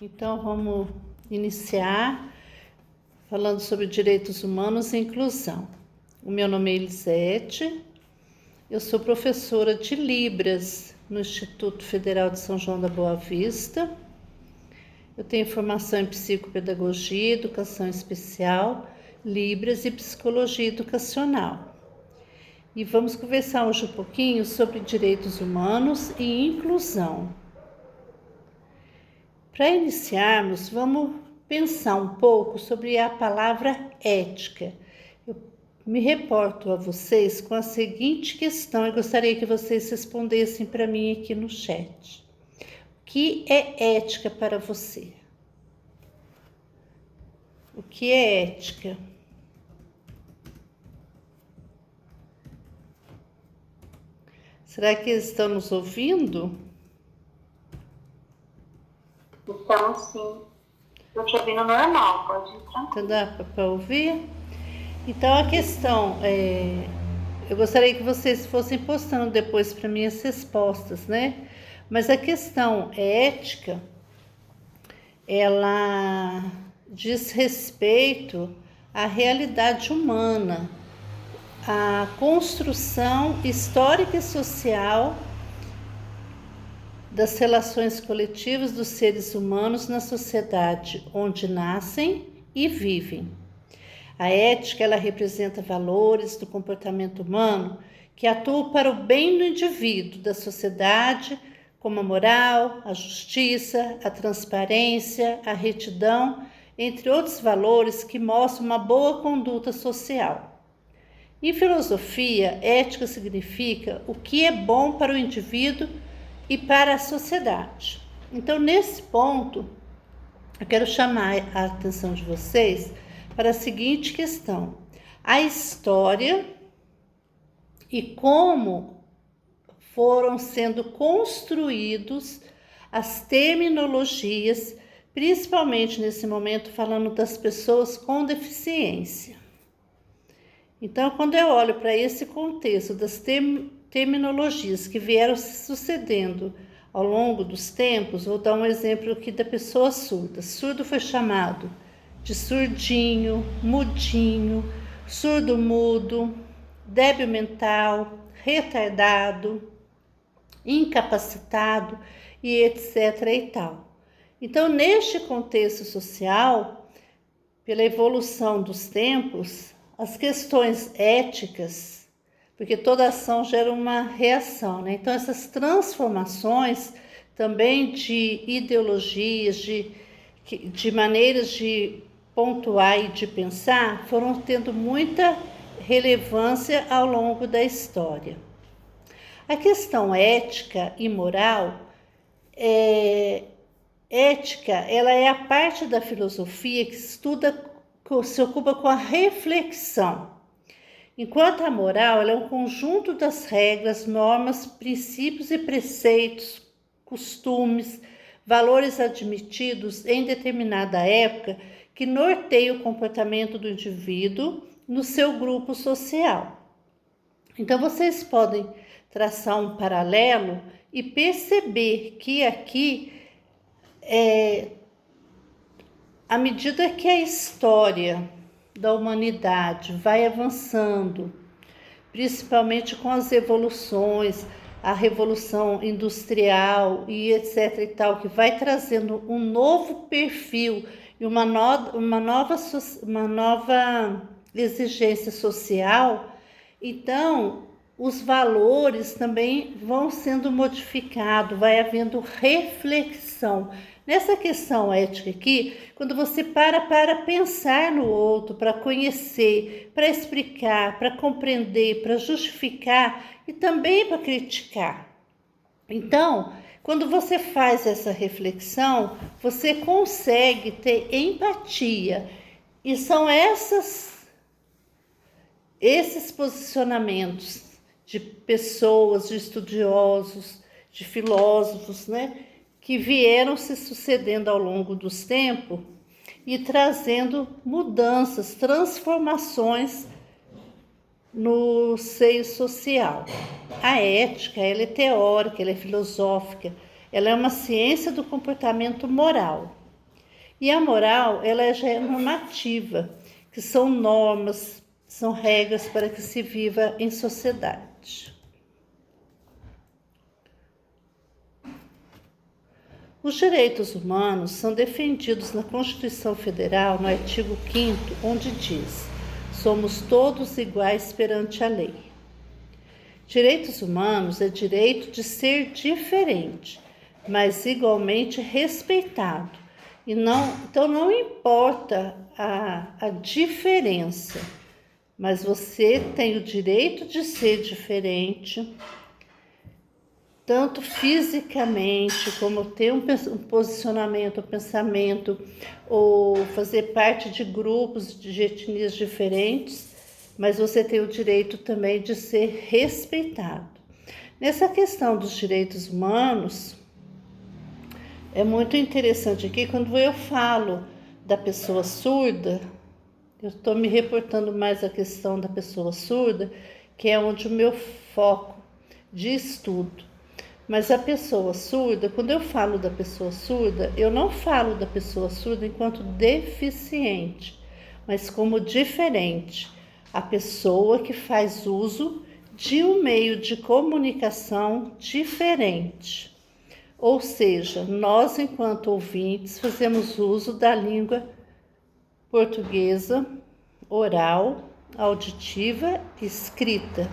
Então, vamos iniciar falando sobre direitos humanos e inclusão. O meu nome é Elisete, eu sou professora de Libras no Instituto Federal de São João da Boa Vista. Eu tenho formação em psicopedagogia, educação especial, Libras e psicologia educacional. E vamos conversar hoje um pouquinho sobre direitos humanos e inclusão. Para iniciarmos, vamos pensar um pouco sobre a palavra ética. Eu me reporto a vocês com a seguinte questão e gostaria que vocês respondessem para mim aqui no chat. O que é ética para você? O que é ética? Será que eles estão nos ouvindo? Então, sim. Estou te ouvindo normal, pode ir tranquilo. Então dá para ouvir? Então a questão eu gostaria que vocês fossem postando depois para mim as respostas, né? Mas a questão ética, ela diz respeito à realidade humana, à construção histórica e social das relações coletivas dos seres humanos na sociedade onde nascem e vivem. A ética, ela representa valores do comportamento humano que atuam para o bem do indivíduo, da sociedade, como a moral, a justiça, a transparência, a retidão, entre outros valores que mostram uma boa conduta social. Em filosofia, ética significa o que é bom para o indivíduo e para a sociedade. Então, nesse ponto, eu quero chamar a atenção de vocês para a seguinte questão: a história e como foram sendo construídos as terminologias, principalmente nesse momento falando das pessoas com deficiência. Então, quando eu olho para esse contexto das terminologias que vieram se sucedendo ao longo dos tempos, vou dar um exemplo aqui da pessoa surda. Surdo foi chamado de surdinho, mudinho, surdo-mudo, débil mental, retardado, incapacitado e etc. e tal. Então, neste contexto social, pela evolução dos tempos, as questões éticas, porque toda ação gera uma reação, né? Então, essas transformações também de ideologias, de maneiras de pontuar e de pensar, foram tendo muita relevância ao longo da história. A questão ética e moral, ética, ela é a parte da filosofia que se ocupa com a reflexão. Enquanto a moral, ela é um conjunto das regras, normas, princípios e preceitos, costumes, valores admitidos em determinada época que norteiam o comportamento do indivíduo no seu grupo social. Então, vocês podem traçar um paralelo e perceber que aqui, à medida que a história da humanidade vai avançando, principalmente com as evoluções, a revolução industrial e etc e tal, que vai trazendo um novo perfil e uma nova exigência social, então os valores também vão sendo modificados, vai havendo reflexão. Nessa questão ética aqui, quando você para pensar no outro, para conhecer, para explicar, para compreender, para justificar e também para criticar. Então, quando você faz essa reflexão, você consegue ter empatia. E são esses posicionamentos de pessoas, de estudiosos, de filósofos, né, que vieram se sucedendo ao longo dos tempos e trazendo mudanças, transformações no seio social. A ética, ela é teórica, ela é filosófica, ela é uma ciência do comportamento moral. E a moral, ela já é normativa, que são normas, são regras para que se viva em sociedade. Os direitos humanos são defendidos na Constituição Federal, no artigo 5º, onde diz: somos todos iguais perante a lei. Direitos humanos é direito de ser diferente, mas igualmente respeitado. Então não importa a diferença, mas você tem o direito de ser diferente, tanto fisicamente, como ter um posicionamento, um pensamento, ou fazer parte de grupos de etnias diferentes, mas você tem o direito também de ser respeitado. Nessa questão dos direitos humanos, é muito interessante aqui, quando eu falo da pessoa surda, eu estou me reportando mais à questão da pessoa surda, que é onde o meu foco de estudo. Mas a pessoa surda, quando eu falo da pessoa surda, eu não falo da pessoa surda enquanto deficiente, mas como diferente. A pessoa que faz uso de um meio de comunicação diferente. Ou seja, nós, enquanto ouvintes, fazemos uso da língua portuguesa, oral, auditiva e escrita.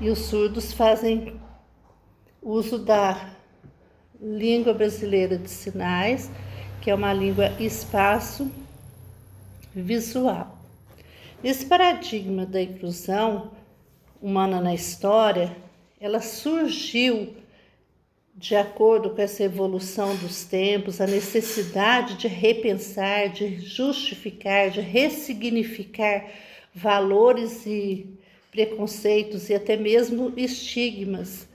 E os surdos fazem uso da língua brasileira de sinais, que é uma língua espaço-visual. Esse paradigma da inclusão humana na história, ela surgiu de acordo com essa evolução dos tempos, a necessidade de repensar, de justificar, de ressignificar valores e preconceitos e até mesmo estigmas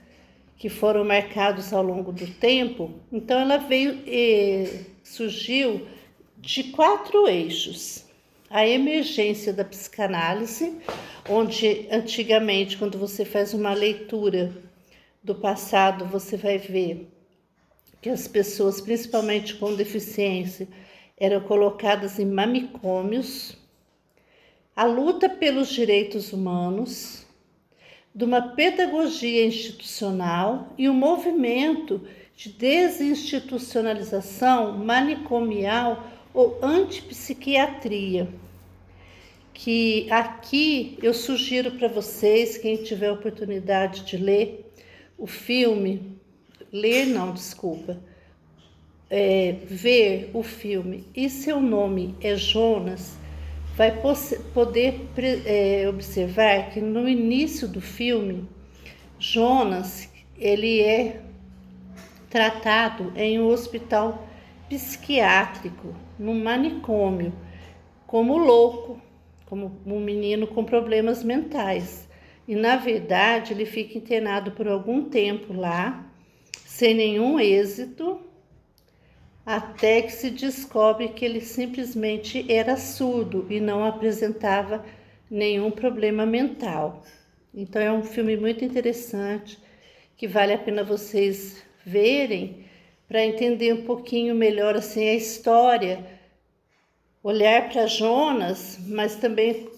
que foram marcados ao longo do tempo. Então ela surgiu de 4 eixos. A emergência da psicanálise, onde antigamente, quando você faz uma leitura do passado, você vai ver que as pessoas, principalmente com deficiência, eram colocadas em manicômios. A luta pelos direitos humanos, de uma pedagogia institucional e um movimento de desinstitucionalização manicomial ou antipsiquiatria, que aqui eu sugiro para vocês, quem tiver oportunidade de ler o filme, ver o filme E Seu Nome é Jonas, vai poder observar que no início do filme, Jonas, ele é tratado em um hospital psiquiátrico, num manicômio, como louco, como um menino com problemas mentais. E, na verdade, ele fica internado por algum tempo lá, sem nenhum êxito, até que se descobre que ele simplesmente era surdo e não apresentava nenhum problema mental. Então é um filme muito interessante, que vale a pena vocês verem, para entender um pouquinho melhor assim, a história, olhar para Jonas, mas também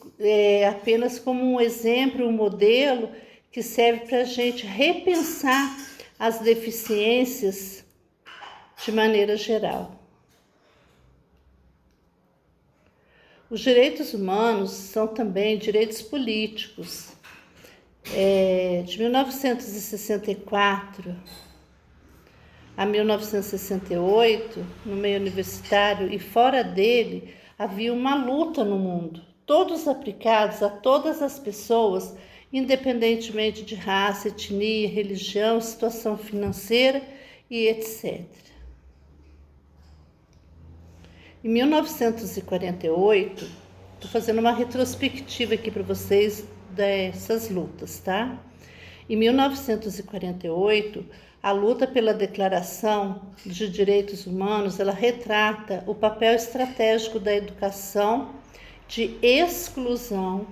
apenas como um exemplo, um modelo que serve para a gente repensar as deficiências de maneira geral. Os direitos humanos são também direitos políticos. De 1964 a 1968, no meio universitário e fora dele, havia uma luta no mundo, todos aplicados a todas as pessoas, independentemente de raça, etnia, religião, situação financeira e etc. Em 1948, estou fazendo uma retrospectiva aqui para vocês dessas lutas, tá? Em 1948, a luta pela Declaração de Direitos Humanos, ela retrata o papel estratégico da educação de exclusão,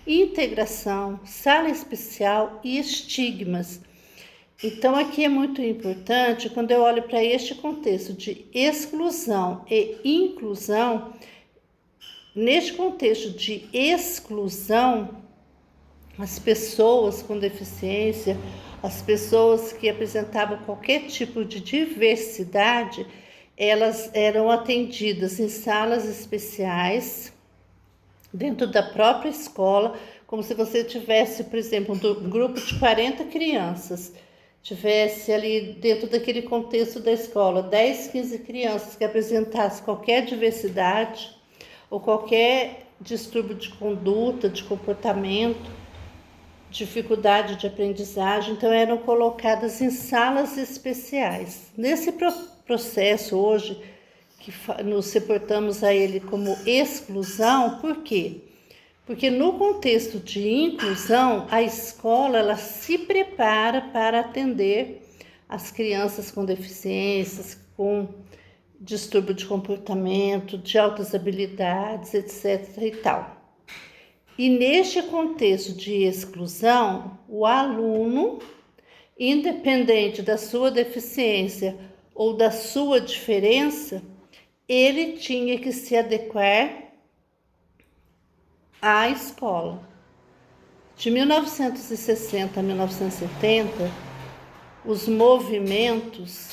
integração, sala especial e estigmas, Então, aqui é muito importante, quando eu olho para este contexto de exclusão e inclusão, neste contexto de exclusão, as pessoas com deficiência, as pessoas que apresentavam qualquer tipo de diversidade, elas eram atendidas em salas especiais, dentro da própria escola, como se você tivesse, por exemplo, um grupo de 40 crianças, tivesse ali dentro daquele contexto da escola, 10, 15 crianças que apresentassem qualquer diversidade ou qualquer distúrbio de conduta, de comportamento, dificuldade de aprendizagem, então eram colocadas em salas especiais. Nesse processo hoje, que nos reportamos a ele como exclusão, por quê? Porque no contexto de inclusão, a escola ela se prepara para atender as crianças com deficiências, com distúrbio de comportamento, de altas habilidades, etc. e tal. E neste contexto de exclusão, o aluno, independente da sua deficiência ou da sua diferença, ele tinha que se adequar à escola. De 1960 a 1970, os movimentos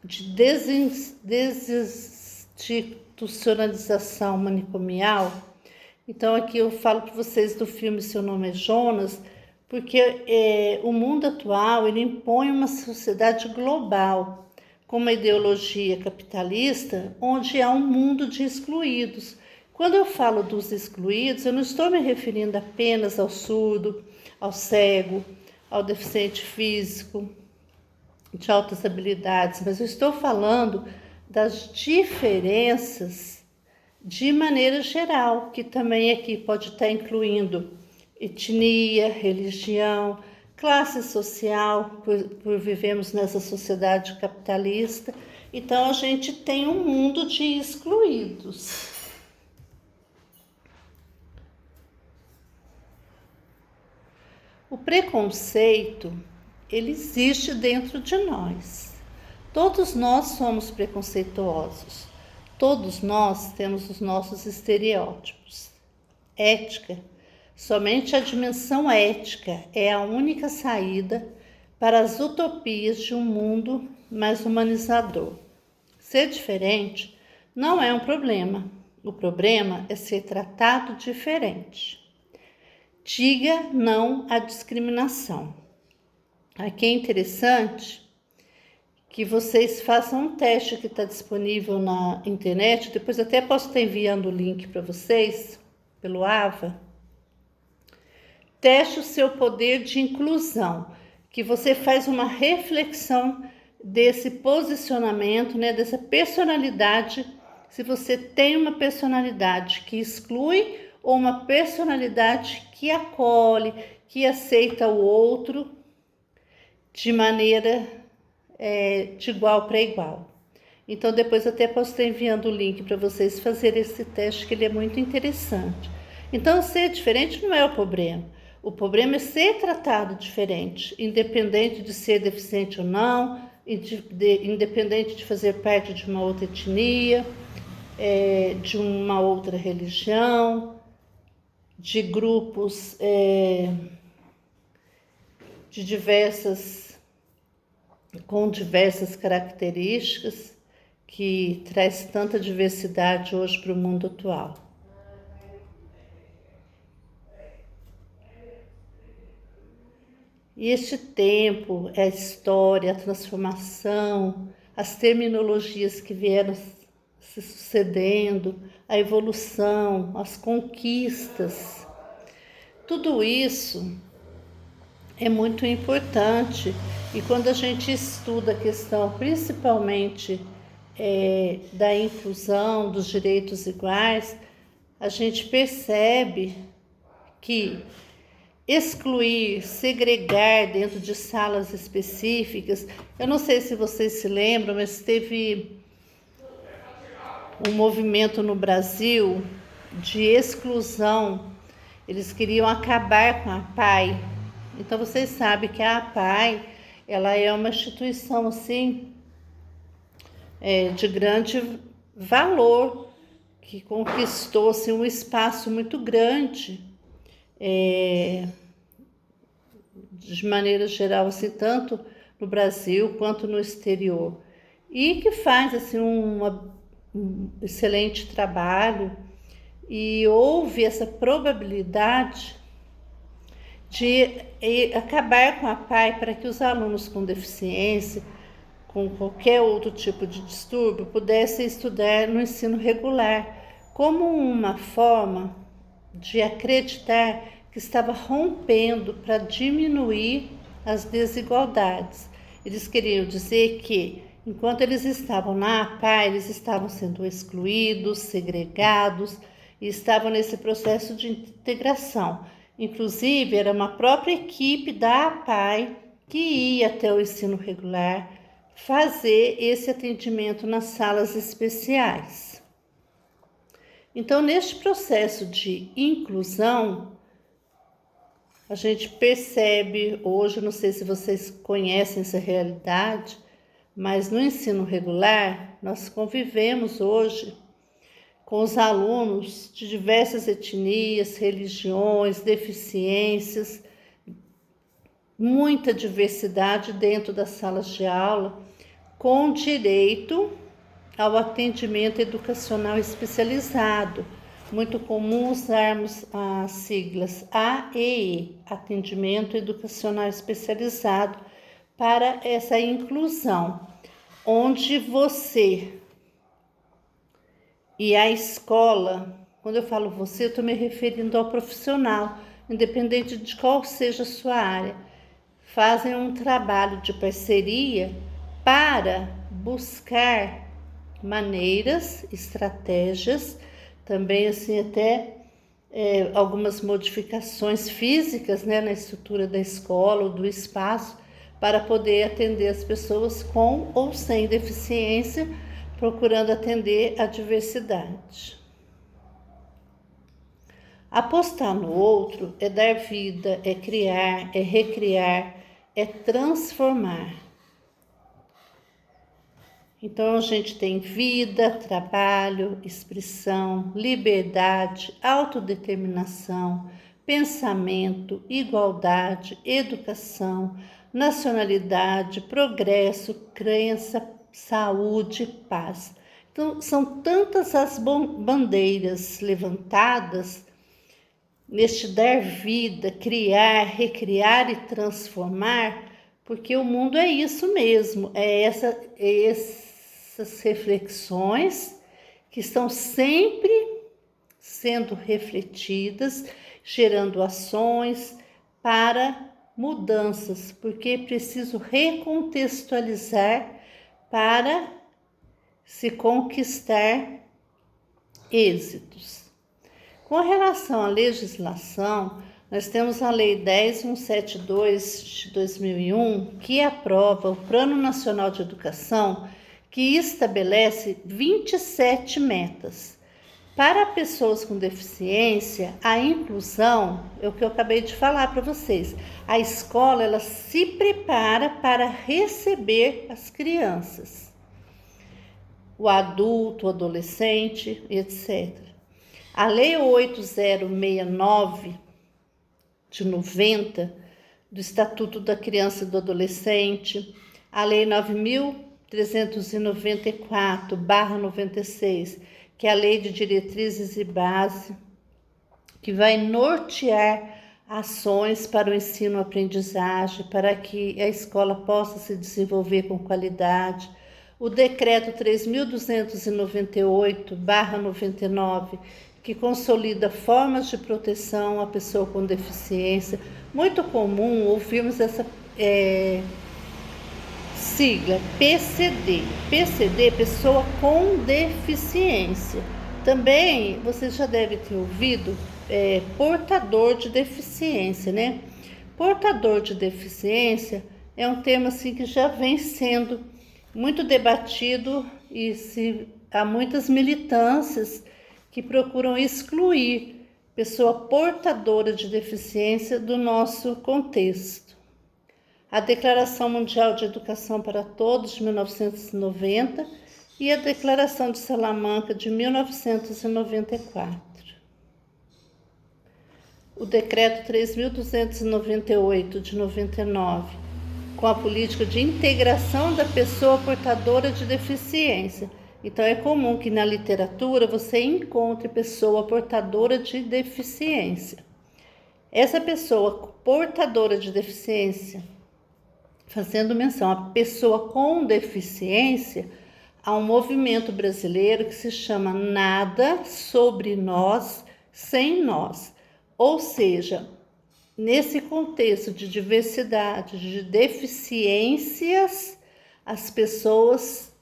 de desinstitucionalização manicomial. Então, aqui eu falo para vocês do filme Seu Nome é Jonas, porque o mundo atual ele impõe uma sociedade global, com uma ideologia capitalista, onde há um mundo de excluídos. Quando eu falo dos excluídos, eu não estou me referindo apenas ao surdo, ao cego, ao deficiente físico, de altas habilidades, mas eu estou falando das diferenças de maneira geral, que também aqui pode estar incluindo etnia, religião, classe social, por vivemos nessa sociedade capitalista. Então, a gente tem um mundo de excluídos. O preconceito, ele existe dentro de nós. Todos nós somos preconceituosos. Todos nós temos os nossos estereótipos. Ética, somente a dimensão ética é a única saída para as utopias de um mundo mais humanizador. Ser diferente não é um problema. O problema é ser tratado diferente. Diga não à discriminação. Aqui é interessante que vocês façam um teste que está disponível na internet. Depois até posso estar enviando o link para vocês pelo AVA. Teste o seu poder de inclusão, que você faz uma reflexão desse posicionamento, né, dessa personalidade, se você tem uma personalidade que exclui ou uma personalidade que acolhe, que aceita o outro de maneira de igual para igual. Então, depois até posso estar enviando o link para vocês fazerem esse teste, que ele é muito interessante. Então, ser diferente não é o problema. O problema é ser tratado diferente, independente de ser deficiente ou não, independente de fazer parte de uma outra etnia, de uma outra religião, de grupos com diversas características, que traz tanta diversidade hoje para o mundo atual. E este tempo, a história, a transformação, as terminologias que vieram se sucedendo, a evolução, as conquistas, tudo isso é muito importante. E quando a gente estuda a questão, principalmente da inclusão, dos direitos iguais, a gente percebe que excluir, segregar dentro de salas específicas, eu não sei se vocês se lembram, mas teve um movimento no Brasil de exclusão. Eles queriam acabar com a APAE. Então, vocês sabem que a APAE ela é uma instituição assim de grande valor, que conquistou assim, um espaço muito grande, de maneira geral, assim, tanto no Brasil quanto no exterior, e que faz assim, um excelente trabalho, e houve essa probabilidade de acabar com a PAI para que os alunos com deficiência, com qualquer outro tipo de distúrbio, pudessem estudar no ensino regular, como uma forma de acreditar que estava rompendo para diminuir as desigualdades. Eles queriam dizer que, enquanto eles estavam na APA, eles estavam sendo excluídos, segregados, e estavam nesse processo de integração. Inclusive, era uma própria equipe da APAE que ia até o ensino regular fazer esse atendimento nas salas especiais. Então, neste processo de inclusão, a gente percebe hoje, não sei se vocês conhecem essa realidade, mas no ensino regular, nós convivemos hoje com os alunos de diversas etnias, religiões, deficiências, muita diversidade dentro das salas de aula, com direito ao atendimento educacional especializado. Muito comum usarmos as siglas AEE, Atendimento Educacional Especializado, para essa inclusão, onde você e a escola, quando eu falo você, eu estou me referindo ao profissional, independente de qual seja a sua área, fazem um trabalho de parceria para buscar maneiras, estratégias, também assim até algumas modificações físicas, né, na estrutura da escola ou do espaço, para poder atender as pessoas com ou sem deficiência, procurando atender a diversidade. Apostar no outro é dar vida, é criar, é recriar, é transformar. Então, a gente tem vida, trabalho, expressão, liberdade, autodeterminação, pensamento, igualdade, educação, nacionalidade, progresso, crença, saúde, paz. Então, são tantas as bandeiras levantadas neste dar vida, criar, recriar e transformar, porque o mundo é isso mesmo, essas reflexões que estão sempre sendo refletidas, gerando ações para mudanças, porque é preciso recontextualizar para se conquistar êxitos. Com relação à legislação, nós temos a Lei 10.172 de 2001, que aprova o Plano Nacional de Educação, que estabelece 27 metas. Para pessoas com deficiência, a inclusão é o que eu acabei de falar para vocês. A escola, ela se prepara para receber as crianças, o adulto, o adolescente, etc. A Lei 8069 de 90, do Estatuto da Criança e do Adolescente, a Lei 9.394/96, que é a Lei de Diretrizes e Base, que vai nortear ações para o ensino-aprendizagem, para que a escola possa se desenvolver com qualidade. O Decreto 3.298/99, que consolida formas de proteção à pessoa com deficiência. Muito comum ouvirmos essa sigla, PCD. PCD, pessoa com deficiência. Também vocês já devem ter ouvido portador de deficiência, né? Portador de deficiência é um tema assim que já vem sendo muito debatido e há muitas militâncias que procuram excluir pessoa portadora de deficiência do nosso contexto. a Declaração Mundial de Educação para Todos, de 1990, e a Declaração de Salamanca, de 1994. O Decreto 3.298, de 99, com a política de integração da pessoa portadora de deficiência. Então, é comum que na literatura você encontre pessoa portadora de deficiência. Essa pessoa portadora de deficiência, fazendo menção à pessoa com deficiência, há um movimento brasileiro que se chama Nada sobre Nós, Sem Nós. Ou seja, nesse contexto de diversidade, de deficiências, as pessoas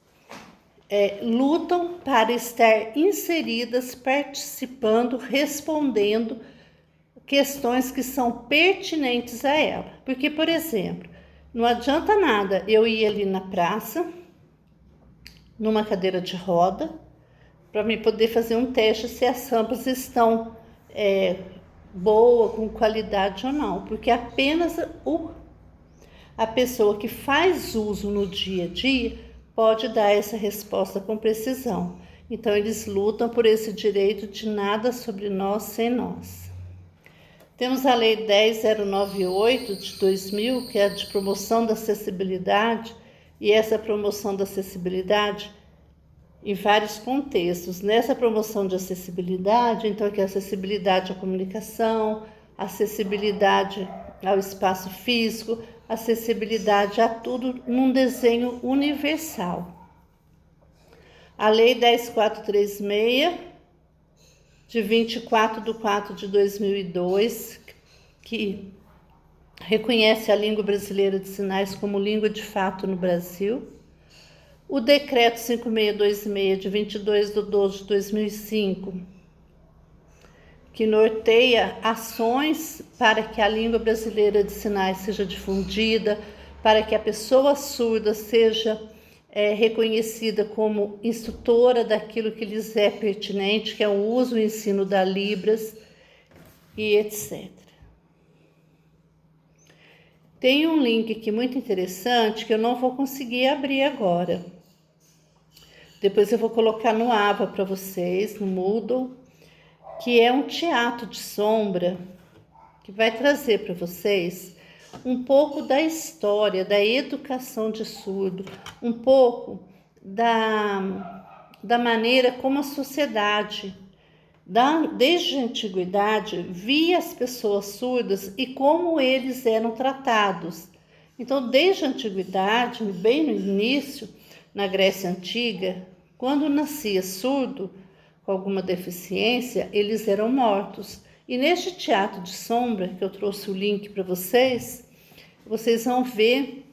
lutam para estar inseridas, participando, respondendo questões que são pertinentes a ela. Porque, por exemplo, não adianta nada eu ir ali na praça, numa cadeira de roda, para me poder fazer um teste se as rampas estão boa, com qualidade ou não, porque apenas a pessoa que faz uso no dia a dia pode dar essa resposta com precisão. Então, eles lutam por esse direito de nada sobre nós sem nós. Temos a Lei 10.098 de 2000, que é a de promoção da acessibilidade, e essa promoção da acessibilidade em vários contextos. Nessa promoção de acessibilidade, então, que é acessibilidade à comunicação, acessibilidade ao espaço físico, acessibilidade a tudo num desenho universal. A Lei 10.436, de 24/4/2002, que reconhece a língua brasileira de sinais como língua de fato no Brasil. O Decreto 5626, de 22/12/2005, que norteia ações para que a língua brasileira de sinais seja difundida, para que a pessoa surda seja reconhecida como instrutora daquilo que lhes é pertinente, que é o uso e ensino da Libras, e etc. Tem um link aqui muito interessante que eu não vou conseguir abrir agora. Depois eu vou colocar no AVA para vocês, no Moodle, que é um teatro de sombra que vai trazer para vocês um pouco da história, da educação de surdo, um pouco da maneira como a sociedade, desde a antiguidade, via as pessoas surdas e como eles eram tratados. Então, desde a antiguidade, bem no início, na Grécia Antiga, quando nascia surdo com alguma deficiência, eles eram mortos. E neste teatro de sombra, que eu trouxe o link para vocês vão ver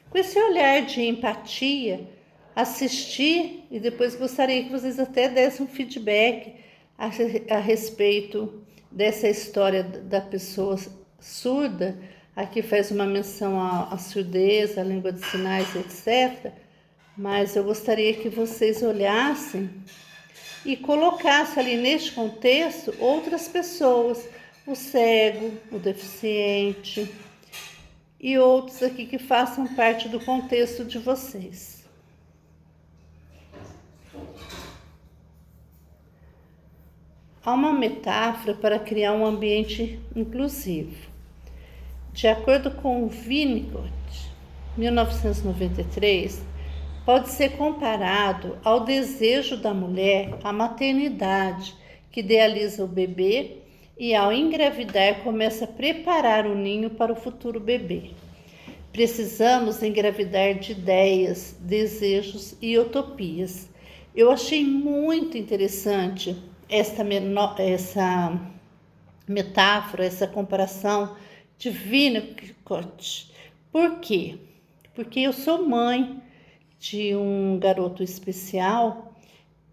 com esse olhar de empatia, assistir, e depois gostaria que vocês até dessem um feedback a respeito dessa história da pessoa surda. Aqui faz uma menção à surdez, à língua de sinais, etc. Mas eu gostaria que vocês olhassem e colocassem ali neste contexto outras pessoas, o cego, o deficiente e outros aqui que façam parte do contexto de vocês. Há uma metáfora para criar um ambiente inclusivo. De acordo com Winnicott, 1993, pode ser comparado ao desejo da mulher à maternidade, que idealiza o bebê e, ao engravidar, começa a preparar o ninho para o futuro bebê. Precisamos engravidar de ideias, desejos e utopias. Eu achei muito interessante essa metáfora, essa comparação de Winnicott. Por quê? Porque eu sou mãe de um garoto especial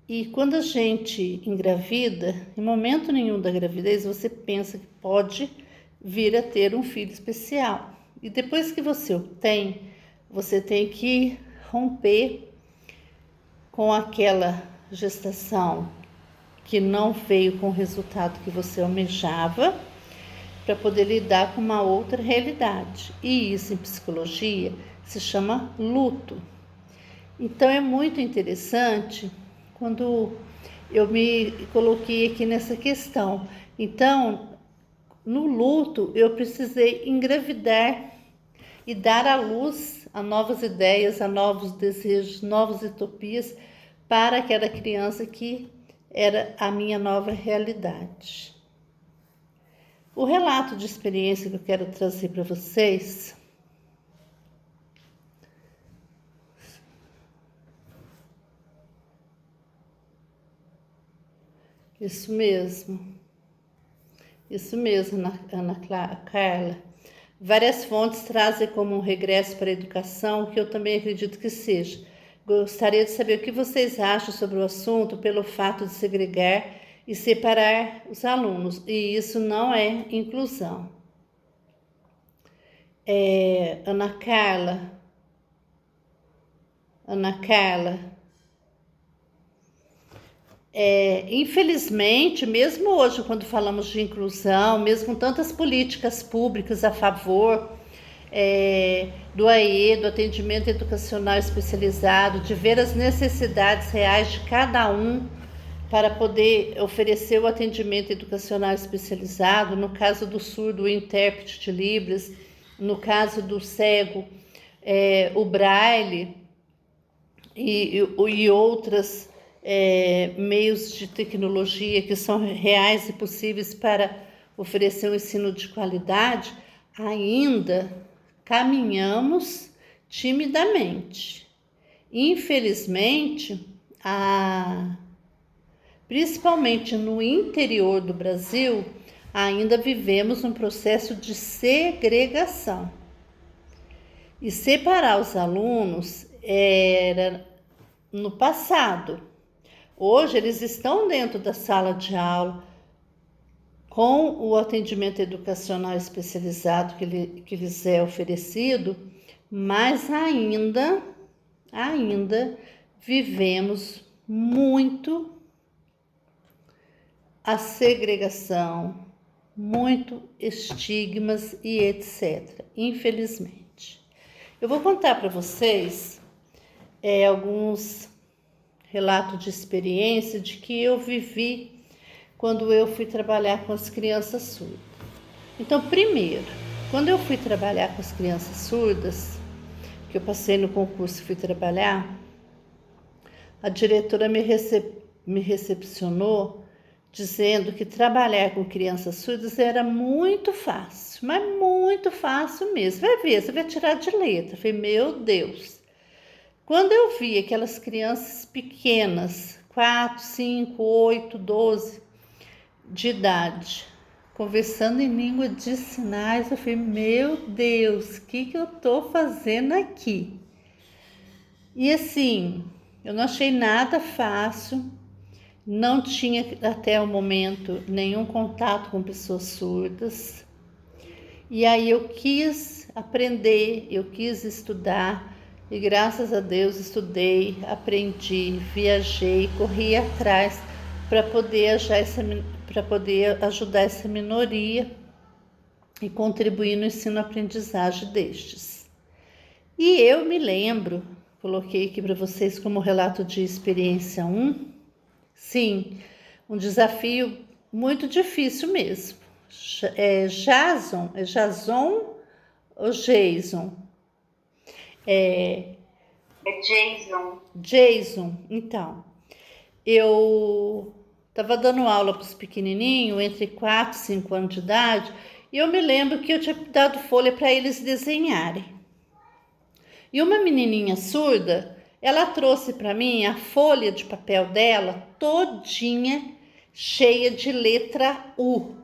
e quando a gente engravida, em momento nenhum da gravidez, você pensa que pode vir a ter um filho especial. E depois que você o tem, você tem que romper com aquela gestação que não veio com o resultado que você almejava, para poder lidar com uma outra realidade. E isso em psicologia se chama luto. Então é muito interessante quando eu me coloquei aqui nessa questão. Então, no luto, eu precisei engravidar e dar à luz a novas ideias, a novos desejos, novas utopias para aquela criança que era a minha nova realidade. O relato de experiência que eu quero trazer para vocês Isso mesmo, Ana Carla. Várias fontes trazem como um regresso para a educação, que eu também acredito que seja. Gostaria de saber o que vocês acham sobre o assunto pelo fato de segregar e separar os alunos, e isso não é inclusão. Ana Carla, infelizmente, mesmo hoje, quando falamos de inclusão, mesmo com tantas políticas públicas a favor do AE, do atendimento educacional especializado, de ver as necessidades reais de cada um para poder oferecer o atendimento educacional especializado, no caso do surdo, o intérprete de Libras, no caso do cego, o braille e outras meios de tecnologia que são reais e possíveis para oferecer um ensino de qualidade, ainda caminhamos timidamente. Infelizmente, principalmente no interior do Brasil, ainda vivemos um processo de segregação. E separar os alunos era no passado. Hoje eles estão dentro da sala de aula com o atendimento educacional especializado que lhes é oferecido, mas ainda vivemos muito a segregação, muito estigmas e etc. Infelizmente. Eu vou contar para vocês alguns relatos de experiência de que eu vivi quando eu fui trabalhar com as crianças surdas. Então, primeiro, quando eu fui trabalhar com as crianças surdas, que eu passei no concurso e fui trabalhar, a diretora me recepcionou dizendo que trabalhar com crianças surdas era muito fácil, mas muito fácil mesmo. Vai ver, você vai tirar de letra. Eu falei, meu Deus. Quando eu vi aquelas crianças pequenas, 4, 5, 8, 12 de idade, conversando em língua de sinais, eu falei, meu Deus, o que eu estou fazendo aqui? E assim, eu não achei nada fácil, não tinha até o momento nenhum contato com pessoas surdas. E aí eu quis aprender, eu quis estudar, e graças a Deus estudei, aprendi, viajei, corri atrás para poder ajudar essa minoria e contribuir no ensino-aprendizagem destes. E eu me lembro, coloquei aqui para vocês como relato de experiência 1, sim, um desafio muito difícil mesmo. Jason ou Jason? Jason. Então, eu estava dando aula para os pequenininhos, entre 4 e 5 anos de idade, e eu me lembro que eu tinha dado folha para eles desenharem. E uma menininha surda, ela trouxe para mim a folha de papel dela todinha cheia de letra U.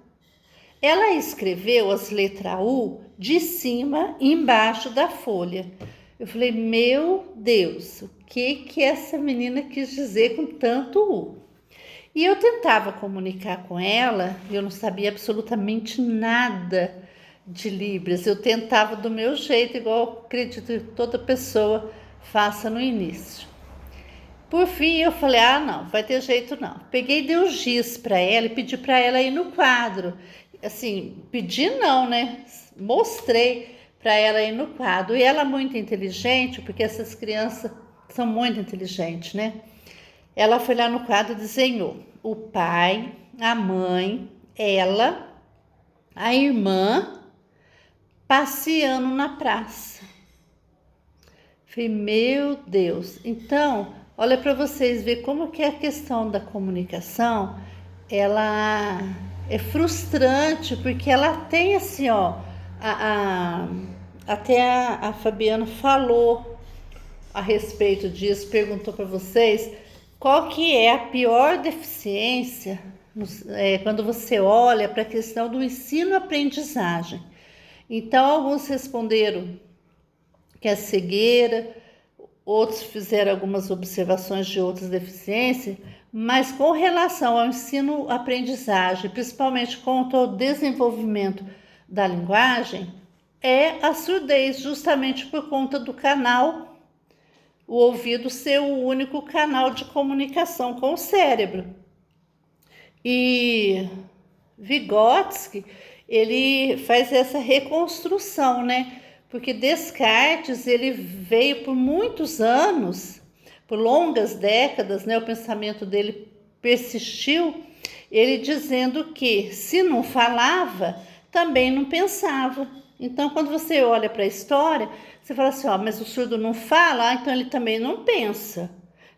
Ela escreveu as letras U de cima e embaixo da folha. Eu falei, meu Deus, o que essa menina quis dizer com tanto U? E eu tentava comunicar com ela, eu não sabia absolutamente nada de Libras. Eu tentava do meu jeito, igual acredito que toda pessoa faça no início. Por fim, eu falei, não, vai ter jeito não. Peguei, dei o giz para ela e pedi para ela ir no quadro. assim, pedi não, né? Mostrei para ela aí no quadro. E ela muito inteligente, porque essas crianças são muito inteligentes, né? Ela foi lá no quadro e desenhou o pai, a mãe, ela, a irmã passeando na praça. Falei, meu Deus. Então, olha para vocês ver como que é a questão da comunicação, ela é frustrante, porque ela tem assim, ó, até a Fabiana falou a respeito disso, perguntou para vocês qual que é a pior deficiência quando você olha para a questão do ensino-aprendizagem. Então, alguns responderam que é cegueira, outros fizeram algumas observações de outras deficiências, mas com relação ao ensino-aprendizagem, principalmente quanto ao desenvolvimento da linguagem, é a surdez, justamente por conta do canal, o ouvido ser o único canal de comunicação com o cérebro. E Vygotsky, ele faz essa reconstrução, né? Porque Descartes, ele veio por muitos anos, por longas décadas, né? O pensamento dele persistiu, ele dizendo que se não falava, também não pensava. Então, quando você olha para a história, você fala assim, ó, mas o surdo não fala, então ele também não pensa.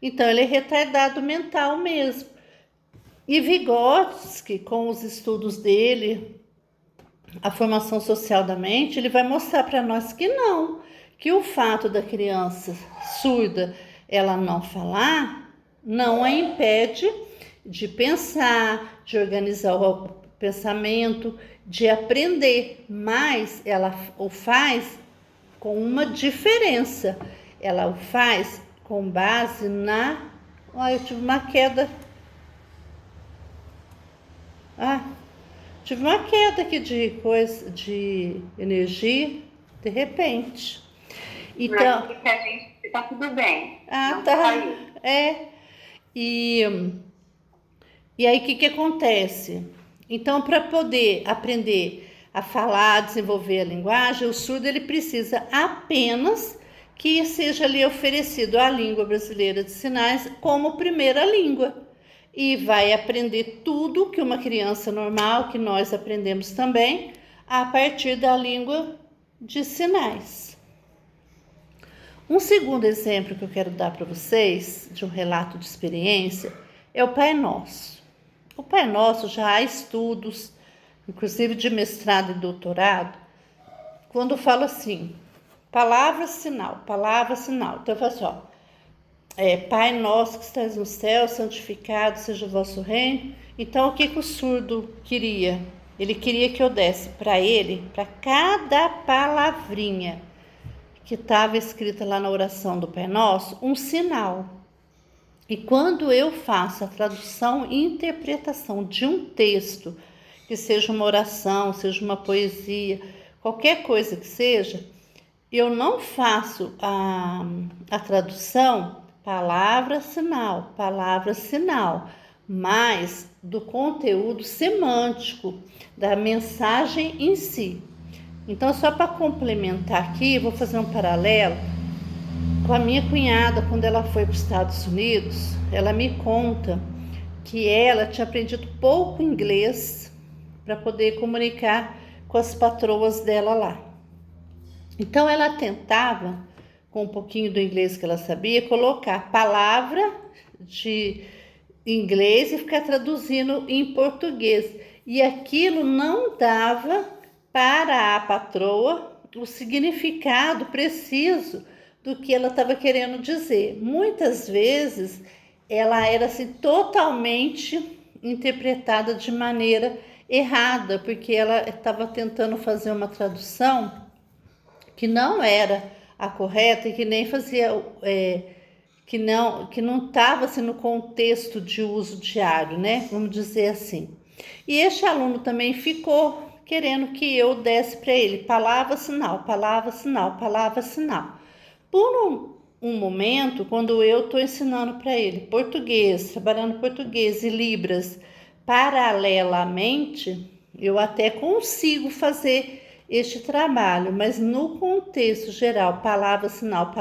Então, ele é retardado mental mesmo. E Vygotsky, com os estudos dele, a formação social da mente, ele vai mostrar para nós que não, que o fato da criança surda ela não falar, não a impede de pensar, de organizar o pensamento, de aprender, mas ela o faz com uma diferença, ela o faz com base na... eu tive uma queda. Tive uma queda aqui de coisa, de energia, de repente. Então, que a gente tá tudo bem. Tá. Saiu. E aí, o que acontece? Então, para poder aprender a falar, desenvolver a linguagem, o surdo ele precisa apenas que seja ali oferecido a língua brasileira de sinais como primeira língua. E vai aprender tudo que uma criança normal, que nós aprendemos também, a partir da língua de sinais. Um segundo exemplo que eu quero dar para vocês, de um relato de experiência, é o Pai Nosso. O Pai Nosso já há estudos, inclusive de mestrado e doutorado, quando eu falo assim, palavra, sinal, palavra, sinal. Então eu falo assim, ó, Pai nosso que estás no céu, santificado seja o vosso reino. Então, o que o surdo queria? Ele queria que eu desse para ele, para cada palavrinha que estava escrita lá na oração do Pai Nosso, um sinal. E quando eu faço a tradução e interpretação de um texto, que seja uma oração, seja uma poesia, qualquer coisa que seja, eu não faço a tradução palavra, sinal, mas do conteúdo semântico, da mensagem em si. Então, só para complementar aqui, vou fazer um paralelo com a minha cunhada, quando ela foi para os Estados Unidos, ela me conta que ela tinha aprendido pouco inglês para poder comunicar com as patroas dela lá. Então, ela tentava, com um pouquinho do inglês que ela sabia, colocar palavra de inglês e ficar traduzindo em português. E aquilo não dava para a patroa o significado preciso do que ela estava querendo dizer. Muitas vezes ela era assim totalmente interpretada de maneira errada, porque ela estava tentando fazer uma tradução que não era a correta e que nem fazia, que não estava assim, no contexto de uso diário, né? Vamos dizer assim. E este aluno também ficou querendo que eu desse para ele palavra, sinal, palavra, sinal, palavra, sinal. Por um momento, quando eu estou ensinando para ele português, trabalhando português e libras paralelamente, eu até consigo fazer este trabalho, mas no contexto geral, palavra, sinal,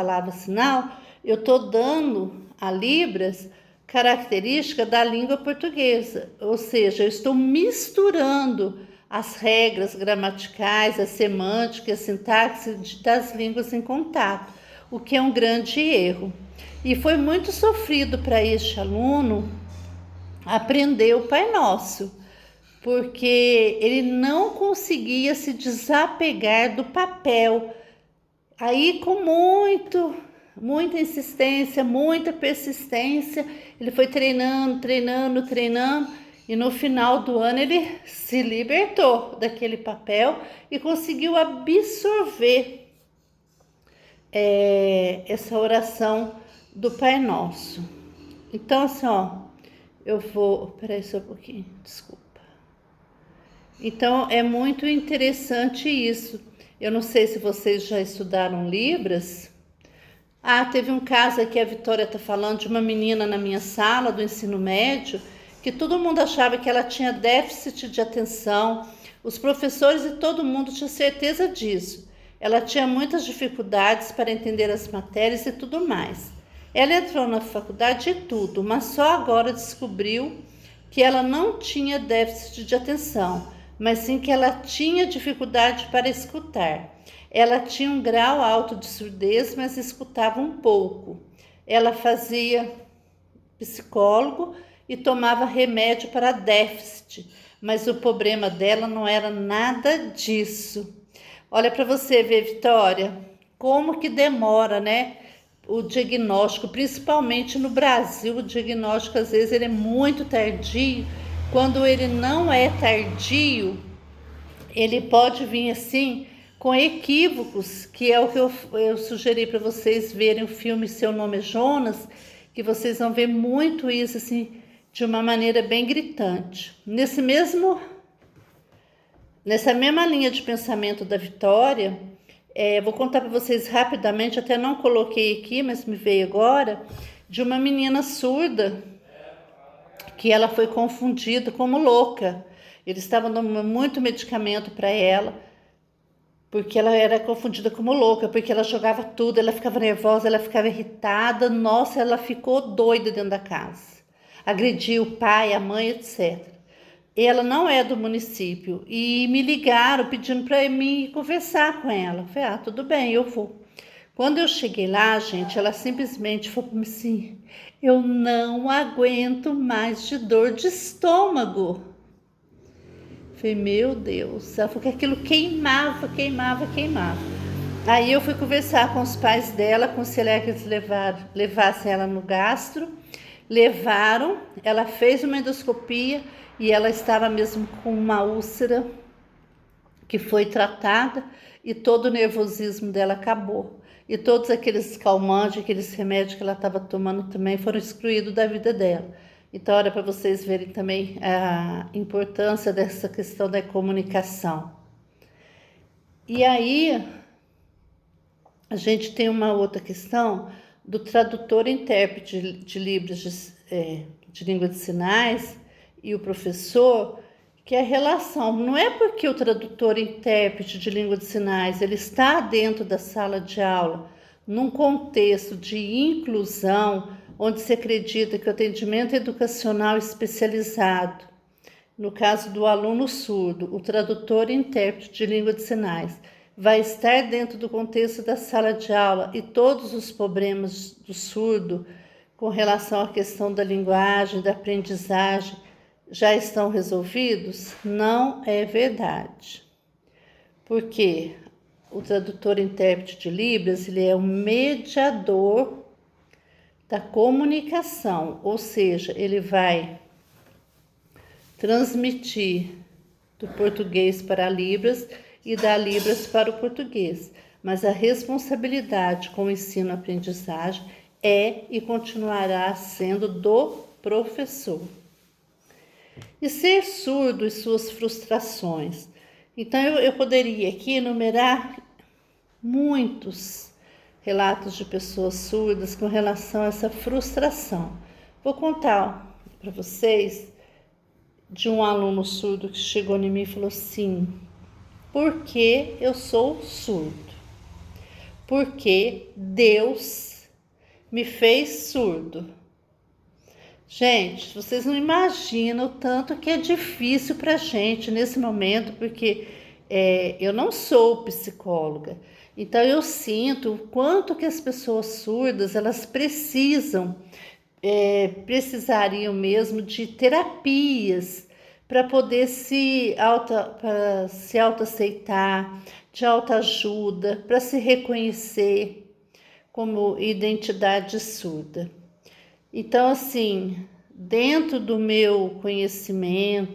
eu estou dando a Libras característica da língua portuguesa, ou seja, eu estou misturando as regras gramaticais, a semântica, a sintaxe das línguas em contato, o que é um grande erro. E foi muito sofrido para este aluno aprender o Pai Nosso, porque ele não conseguia se desapegar do papel. Aí, com muita insistência, muita persistência, ele foi treinando, e no final do ano ele se libertou daquele papel e conseguiu absorver essa oração do Pai Nosso. Então, assim, peraí só um pouquinho, desculpa. Então, é muito interessante isso. Eu não sei se vocês já estudaram Libras. Teve um caso aqui, a Vitória está falando, de uma menina na minha sala do ensino médio, que todo mundo achava que ela tinha déficit de atenção, os professores e todo mundo tinha certeza disso. Ela tinha muitas dificuldades para entender as matérias e tudo mais. Ela entrou na faculdade e tudo, mas só agora descobriu que ela não tinha déficit de atenção, mas sim que ela tinha dificuldade para escutar. Ela tinha um grau alto de surdez, mas escutava um pouco. Ela fazia psicólogo e tomava remédio para déficit, mas o problema dela não era nada disso. Olha para você ver, Vitória, como que demora, né? O diagnóstico, principalmente no Brasil, o diagnóstico às vezes ele é muito tardio. Quando ele não é tardio, ele pode vir assim com equívocos, que é o que eu sugeri para vocês verem o filme Seu Nome é Jonas, que vocês vão ver muito isso assim de uma maneira bem gritante. Nessa mesma linha de pensamento da Vitória, vou contar para vocês rapidamente, até não coloquei aqui, mas me veio agora, de uma menina surda que ela foi confundida como louca. Eles estavam dando muito medicamento para ela, porque ela era confundida como louca, porque ela jogava tudo, ela ficava nervosa, ela ficava irritada, nossa, ela ficou doida dentro da casa. Agrediu o pai, a mãe, etc. Ela não é do município e me ligaram pedindo para mim conversar com ela. Eu falei, tudo bem, eu vou. Quando eu cheguei lá, gente, ela simplesmente falou assim, eu não aguento mais de dor de estômago. Eu falei, meu Deus, ela falou que aquilo queimava. Aí eu fui conversar com os pais dela, aconselhar que eles levassem ela no gastro. Levaram, ela fez uma endoscopia e ela estava mesmo com uma úlcera que foi tratada e todo o nervosismo dela acabou. E todos aqueles calmantes, aqueles remédios que ela estava tomando também foram excluídos da vida dela. Então, olha para vocês verem também a importância dessa questão da comunicação. E aí, a gente tem uma outra questão do tradutor e intérprete de Libras de língua de sinais e o professor, que é a relação. Não é porque o tradutor e intérprete de língua de sinais ele está dentro da sala de aula, num contexto de inclusão, onde se acredita que o atendimento educacional especializado, no caso do aluno surdo, o tradutor e intérprete de língua de sinais, vai estar dentro do contexto da sala de aula e todos os problemas do surdo com relação à questão da linguagem, da aprendizagem, já estão resolvidos? Não é verdade. Porque o tradutor e intérprete de Libras, ele é um mediador da comunicação, ou seja, ele vai transmitir do português para Libras e da Libras para o português. Mas a responsabilidade com o ensino-aprendizagem é e continuará sendo do professor. E ser surdo e suas frustrações. Então, eu poderia aqui enumerar muitos relatos de pessoas surdas com relação a essa frustração. Vou contar para vocês de um aluno surdo que chegou em mim e falou assim: por que eu sou surdo? Porque Deus me fez surdo. Gente, vocês não imaginam o tanto que é difícil para a gente nesse momento, porque eu não sou psicóloga. Então eu sinto o quanto que as pessoas surdas elas precisariam mesmo de terapias para poder se autoaceitar, de autoajuda, para se reconhecer como identidade surda. Então, assim, dentro do meu conhecimento,